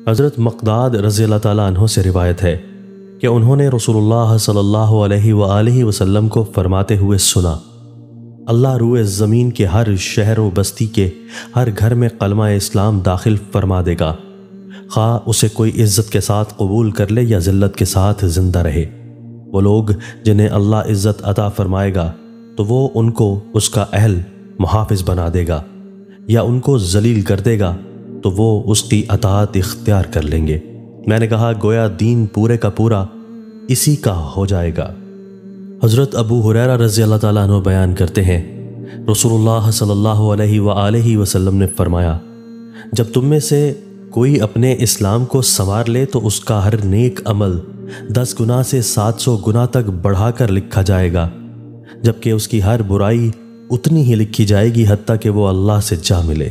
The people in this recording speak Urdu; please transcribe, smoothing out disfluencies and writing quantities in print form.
حضرت مقداد رضی اللہ تعالیٰ عنہ سے روایت ہے کہ انہوں نے رسول اللہ صلی اللہ علیہ وآلہ وسلم کو فرماتے ہوئے سنا، اللہ روئے زمین کے ہر شہر و بستی کے ہر گھر میں کلمہ اسلام داخل فرما دے گا، خواہ اسے کوئی عزت کے ساتھ قبول کر لے یا ذلت کے ساتھ زندہ رہے۔ وہ لوگ جنہیں اللہ عزت عطا فرمائے گا تو وہ ان کو اس کا اہل محافظ بنا دے گا، یا ان کو ذلیل کر دے گا تو وہ اس کی اطاعت اختیار کر لیں گے۔ میں نے کہا گویا دین پورے کا پورا اسی کا ہو جائے گا۔ حضرت ابو ہریرہ رضی اللہ تعالیٰ عنہ بیان کرتے ہیں، رسول اللہ صلی اللہ علیہ وآلہ وسلم نے فرمایا، جب تم میں سے کوئی اپنے اسلام کو سنوار لے تو اس کا ہر نیک عمل 10 گنا سے 700 گنا تک بڑھا کر لکھا جائے گا، جبکہ اس کی ہر برائی اتنی ہی لکھی جائے گی حتیٰ کہ وہ اللہ سے جا ملے۔